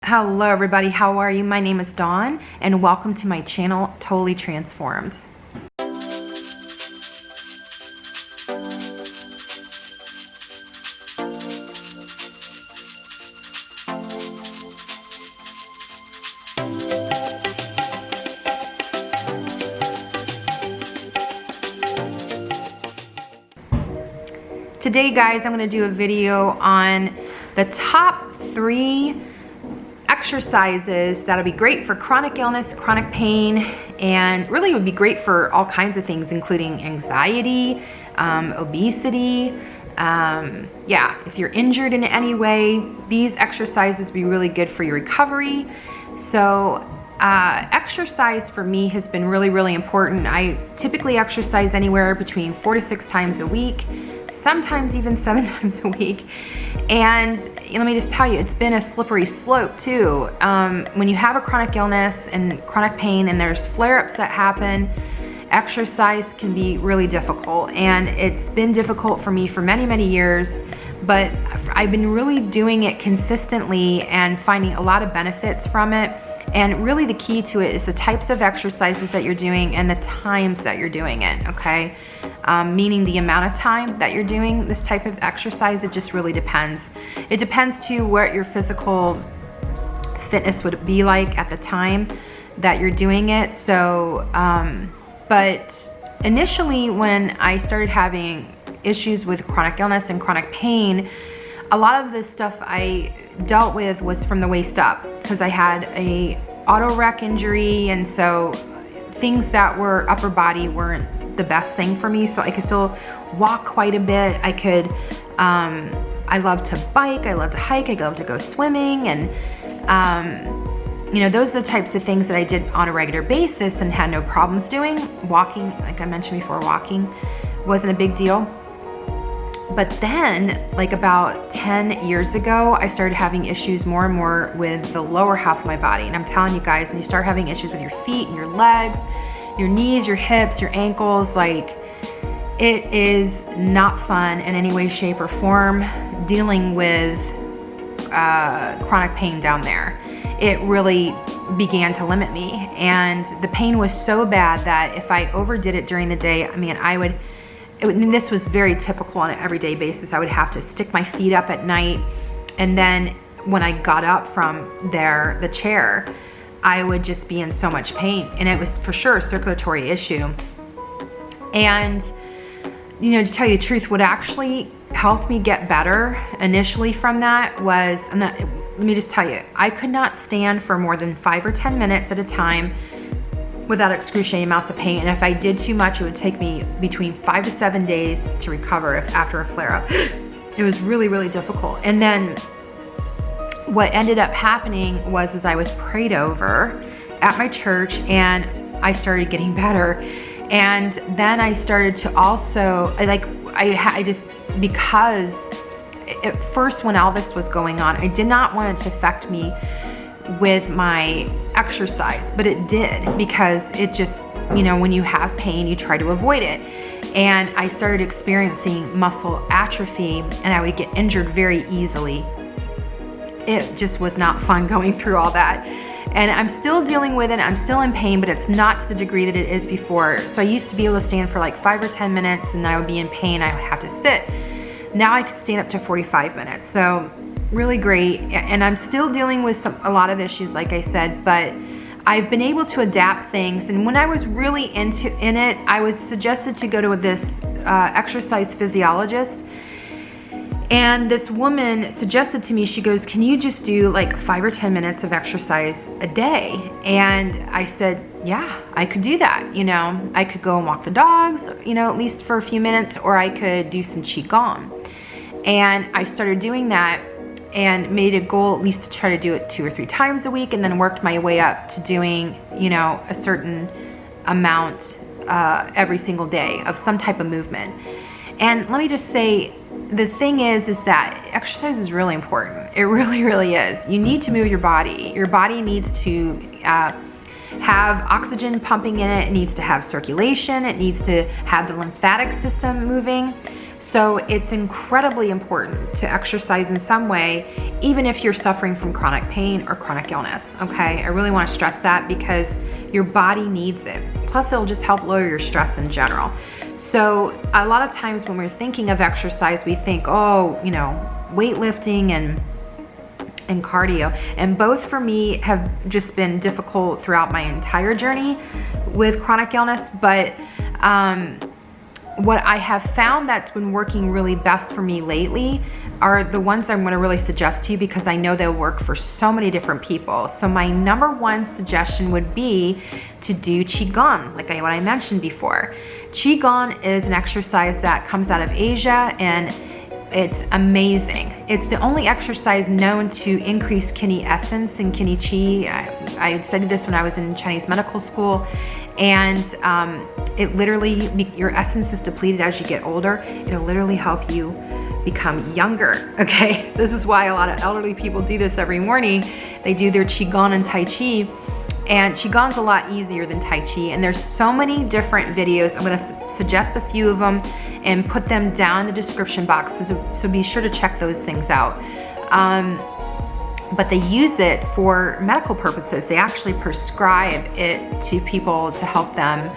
Hello everybody, how are you? My name is Dawn and welcome to my channel, Totally Transformed. Today guys, I'm going to do a video on the top 3 exercises that'll be great for chronic illness, chronic pain, and really would be great for all kinds of things, including anxiety, obesity. Yeah, if you're injured in any way, these exercises be really good for your recovery. So exercise for me has been really important. I typically exercise anywhere between 4 to 6 times a week, sometimes even 7 times a week. And let me just tell you, it's been a slippery slope too. When you have a chronic illness and chronic pain and there's flare-ups that happen, exercise can be really difficult. And it's been difficult for me for many years, but I've been really doing it consistently and finding a lot of benefits from it. And really the key to it is the types of exercises that you're doing and the times that you're doing it, okay? Meaning the amount of time that you're doing this type of exercise, it just really depends. It depends too what your physical fitness would be like at the time that you're doing it. So, but initially when I started having issues with chronic illness and chronic pain, a lot of the stuff I dealt with was from the waist up because I had a auto wreck injury, and so things that were upper body weren't the best thing for me. So I could still walk quite a bit. I could, I love to bike, I love to hike, I love to go swimming, and you know, those are the types of things that I did on a regular basis and had no problems doing. Walking, like I mentioned before, walking wasn't a big deal. But then, like about 10 years ago, I started having issues more and more with the lower half of my body. And I'm telling you guys, when you start having issues with your feet and your legs, your knees, your hips, your ankles, like it is not fun in any way, shape, or form dealing with chronic pain down there. It really began to limit me. And the pain was so bad that if I overdid it during the day, I mean, this was very typical on an everyday basis. I would have to stick my feet up at night, and then when I got up from the chair, I would just be in so much pain, and it was for sure a circulatory issue. And you know, to tell you the truth, what actually helped me get better initially from that was, let me just tell you, I could not stand for more than 5 or 10 minutes at a time without excruciating amounts of pain. And if I did too much, it would take me between 5 to 7 days to recover after a flare-up. It was really difficult. And then what ended up happening was, as I was prayed over at my church, and I started getting better. And then I started to also, I just, because at first when all this was going on, I did not want it to affect me with my exercise, but it did, because it just, you know, when you have pain, you try to avoid it. And I started experiencing muscle atrophy, and I would get injured very easily. It just was not fun going through all that. And I'm still dealing with it. I'm still in pain, but it's not to the degree that it is before. So I used to be able to stand for like 5 or 10 minutes, and I would be in pain. I would have to sit. Now I could stand up to 45 minutes. So really great. And I'm still dealing with a lot of issues, like I said, but I've been able to adapt things. And when I was really in it, I was suggested to go to this exercise physiologist. And this woman suggested to me, she goes, can you just do like 5 or 10 minutes of exercise a day? And I said, yeah, I could do that. You know, I could go and walk the dogs, you know, at least for a few minutes, or I could do some Qigong. And I started doing that and made a goal at least to try to do it 2 or 3 times a week, and then worked my way up to doing, you know, a certain amount every single day of some type of movement. And let me just say, the thing is that exercise is really important. It really is. You need to move your body. Your body needs to have oxygen pumping in it. It needs to have circulation. It needs to have the lymphatic system moving. So it's incredibly important to exercise in some way, even if you're suffering from chronic pain or chronic illness, okay? I really want to stress that because your body needs it. Plus, it'll just help lower your stress in general. So a lot of times when we're thinking of exercise, we think, oh, you know, weightlifting and cardio. And both for me have just been difficult throughout my entire journey with chronic illness. But what I have found that's been working really best for me lately are the ones I'm going to really suggest to you because I know they'll work for so many different people. So my number one suggestion would be to do Qigong, like what I mentioned before. Qigong is an exercise that comes out of Asia, and it's amazing. It's the only exercise known to increase Qi essence and Qi Qi. I studied this when I was in Chinese medical school, and it literally, your essence is depleted as you get older. It'll literally help you become younger, okay? So this is why a lot of elderly people do this every morning. They do their Qigong and Tai Chi, and Qigong's a lot easier than Tai Chi, and there's so many different videos. I'm gonna suggest a few of them and put them down in the description box, so be sure to check those things out. But they use it for medical purposes. They actually prescribe it to people to help them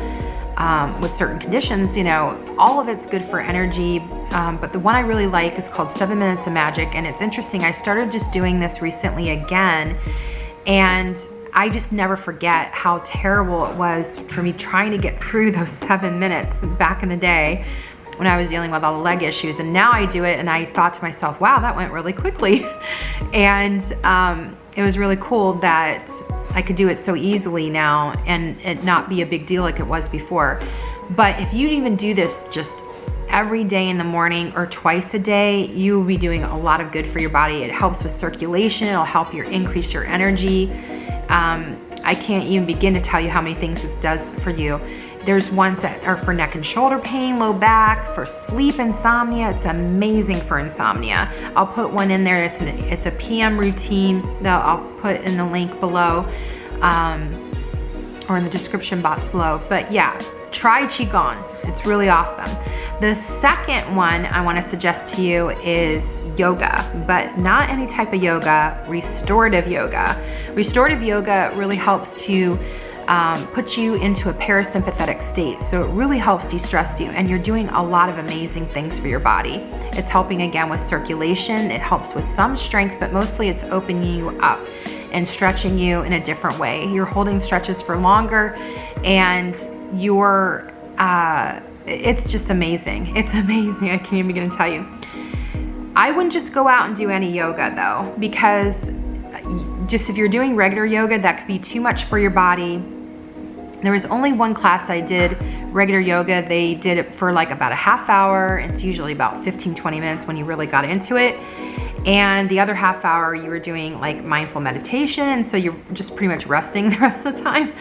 with certain conditions. You know, all of it's good for energy, but the one I really like is called 7 Minutes of Magic, and it's interesting. I started just doing this recently again, and I just never forget how terrible it was for me trying to get through those 7 minutes back in the day when I was dealing with all the leg issues. And now I do it, and I thought to myself, wow, that went really quickly. And it was really cool that I could do it so easily now and it not be a big deal like it was before. But if you even do this just every day in the morning or twice a day, you will be doing a lot of good for your body. It helps with circulation. It'll help you increase your energy. I can't even begin to tell you how many things this does for you. There's ones that are for neck and shoulder pain, low back, for sleep, insomnia. It's amazing for insomnia. I'll put one in there. It's a PM routine that I'll put in the link below, or in the description box below. But yeah, try Qigong. It's really awesome. The second one I want to suggest to you is yoga, but not any type of yoga, restorative yoga. Restorative yoga really helps to put you into a parasympathetic state. So it really helps de-stress you, and you're doing a lot of amazing things for your body. It's helping again with circulation. It helps with some strength, but mostly it's opening you up and stretching you in a different way. You're holding stretches for longer, and you're, it's just amazing. It's amazing. I can't even begin to tell you. I wouldn't just go out and do any yoga though, because just if you're doing regular yoga, that could be too much for your body. There was only one class I did, regular yoga. They did it for like about a half hour. It's usually about 15-20 minutes when you really got into it. And the other half hour you were doing like mindful meditation, so you're just pretty much resting the rest of the time.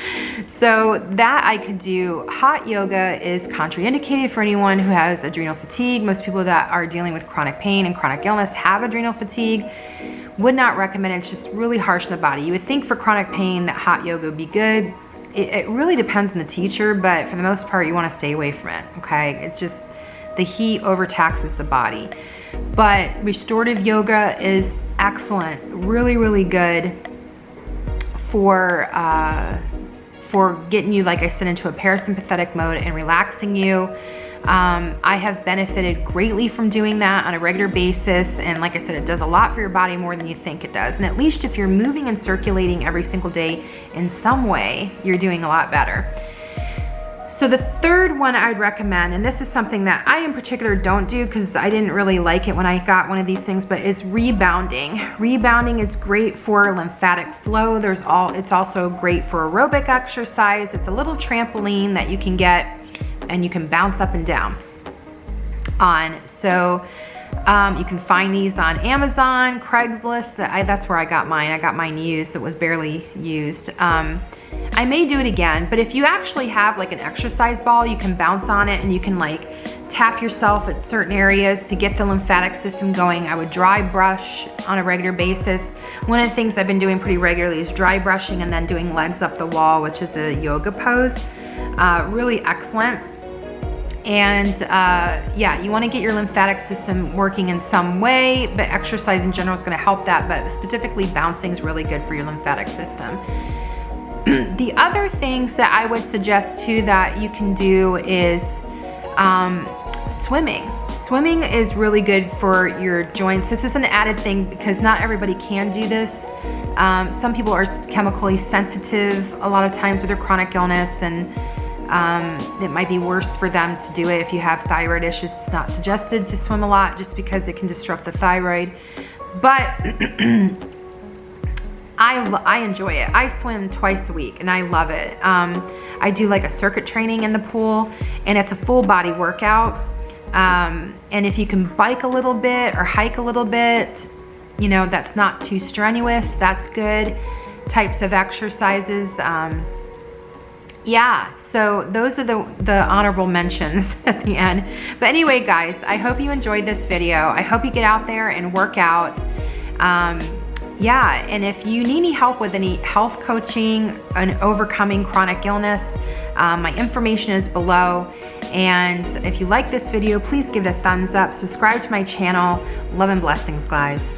So that I could do. Hot yoga is contraindicated for anyone who has adrenal fatigue. Most people that are dealing with chronic pain and chronic illness have adrenal fatigue. Would not recommend it. It's just really harsh on the body. You would think for chronic pain that hot yoga would be good. It really depends on the teacher, but for the most part, you want to stay away from it, okay? It's just, the heat overtaxes the body. But restorative yoga is excellent, really, really good for getting you, like I said, into a parasympathetic mode and relaxing you. I have benefited greatly from doing that on a regular basis, and like I said, it does a lot for your body, more than you think it does. And at least if you're moving and circulating every single day in some way, you're doing a lot better. So the third one I'd recommend, and this is something that I in particular don't do because I didn't really like it when I got one of these things, but it's rebounding. Rebounding is great for lymphatic flow. It's also great for aerobic exercise. It's a little trampoline that you can get and you can bounce up and down on. So you can find these on Amazon, Craigslist. That's where I got mine. I got mine used. It was barely used. I may do it again, but if you actually have like an exercise ball, you can bounce on it and you can like tap yourself at certain areas to get the lymphatic system going. I would dry brush on a regular basis. One of the things I've been doing pretty regularly is dry brushing and then doing legs up the wall, which is a yoga pose. Really excellent. And yeah, you want to get your lymphatic system working in some way, but exercise in general is going to help that, but specifically bouncing is really good for your lymphatic system. The other things that I would suggest too that you can do is swimming. Swimming is really good for your joints. This is an added thing because not everybody can do this. Some people are chemically sensitive a lot of times with their chronic illness, and it might be worse for them to do it. If you have thyroid issues, it's not suggested to swim a lot just because it can disrupt the thyroid. But I enjoy it. I swim twice a week and I love it. I do like a circuit training in the pool, and it's a full body workout. And if you can bike a little bit or hike a little bit, you know, that's not too strenuous, that's good. Types of exercises. Yeah, so those are the honorable mentions at the end. But anyway, guys, I hope you enjoyed this video. I hope you get out there and work out. Yeah, and if you need any help with any health coaching and overcoming chronic illness, my information is below. And if you like this video, please give it a thumbs up, subscribe to my channel. Love and blessings, guys.